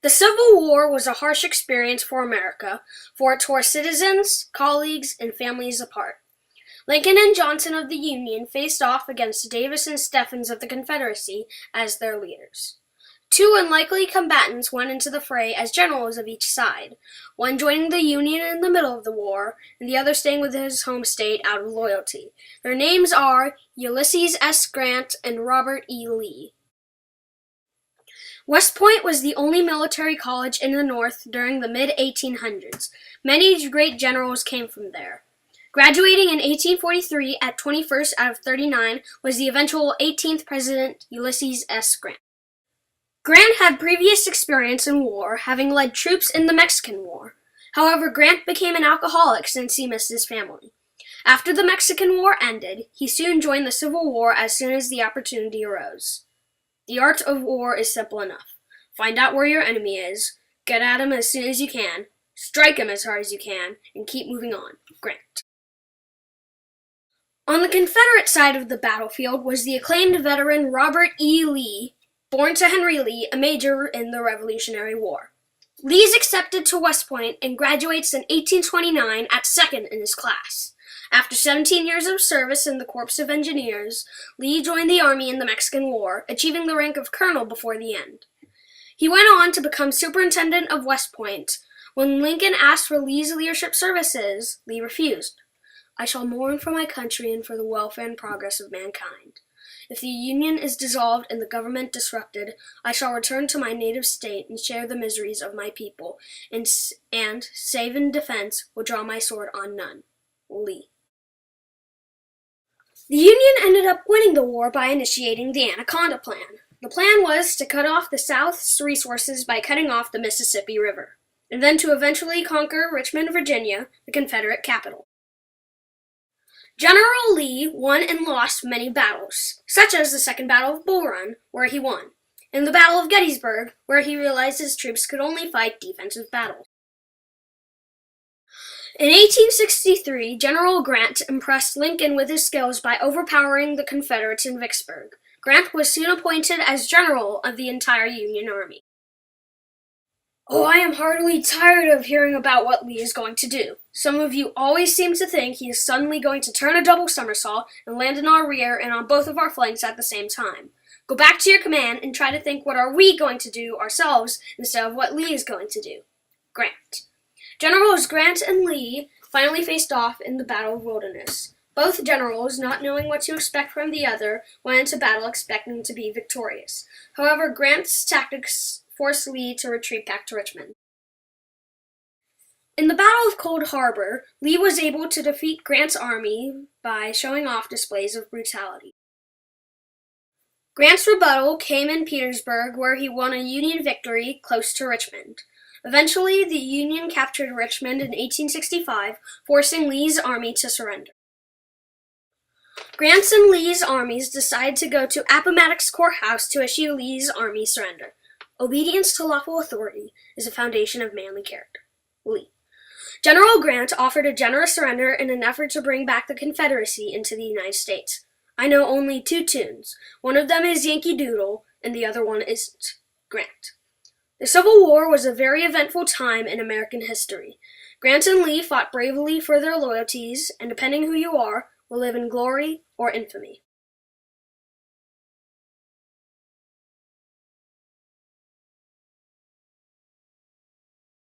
The Civil War was a harsh experience for America, for it tore citizens, colleagues, and families apart. Lincoln and Johnson of the Union faced off against Davis and Stephens of the Confederacy as their leaders. Two unlikely combatants went into the fray as generals of each side, one joining the Union in the middle of the war, and the other staying with his home state out of loyalty. Their names are Ulysses S. Grant and Robert E. Lee. West Point was the only military college in the North during the mid-1800s. Many great generals came from there. Graduating in 1843 at 21st out of 39 was the eventual 18th President Ulysses S. Grant. Grant had previous experience in war, having led troops in the Mexican War. However, Grant became an alcoholic since he missed his family. After the Mexican War ended, he soon joined the Civil War as soon as the opportunity arose. The art of war is simple enough. Find out where your enemy is, get at him as soon as you can, strike him as hard as you can, and keep moving on. Grant. On the Confederate side of the battlefield was the acclaimed veteran Robert E. Lee, born to Henry Lee, a major in the Revolutionary War. Lee is accepted to West Point and graduates in 1829 at second in his class. After 17 years of service in the Corps of Engineers, Lee joined the Army in the Mexican War, achieving the rank of colonel before the end. He went on to become superintendent of West Point. When Lincoln asked for Lee's leadership services, Lee refused. "I shall mourn for my country and for the welfare and progress of mankind. If the Union is dissolved and the government disrupted, I shall return to my native state and share the miseries of my people, and save in defense, will draw my sword on none." Lee. The Union ended up winning the war by initiating the Anaconda Plan. The plan was to cut off the South's resources by cutting off the Mississippi River, and then to eventually conquer Richmond, Virginia, the Confederate capital. General Lee won and lost many battles, such as the Second Battle of Bull Run, where he won, and the Battle of Gettysburg, where he realized his troops could only fight defensive battles. In 1863, General Grant impressed Lincoln with his skills by overpowering the Confederates in Vicksburg. Grant was soon appointed as general of the entire Union Army. Oh, I am heartily tired of hearing about what Lee is going to do. Some of you always seem to think he is suddenly going to turn a double somersault and land in our rear and on both of our flanks at the same time. Go back to your command and try to think what are we going to do ourselves instead of what Lee is going to do. Grant. Generals Grant and Lee finally faced off in the Battle of Wilderness. Both generals, not knowing what to expect from the other, went into battle expecting to be victorious. However, Grant's tactics forced Lee to retreat back to Richmond. In the Battle of Cold Harbor, Lee was able to defeat Grant's army by showing off displays of brutality. Grant's rebuttal came in Petersburg, where he won a Union victory close to Richmond. Eventually, the Union captured Richmond in 1865, forcing Lee's army to surrender. Grant's and Lee's armies decided to go to Appomattox Courthouse to issue Lee's army surrender. Obedience to lawful authority is the foundation of manly character. Lee. General Grant offered a generous surrender in an effort to bring back the Confederacy into the United States. I know only two tunes. One of them is Yankee Doodle, and the other one isn't. Grant. The Civil War was a very eventful time in American history. Grant and Lee fought bravely for their loyalties, and depending who you are, will live in glory or infamy.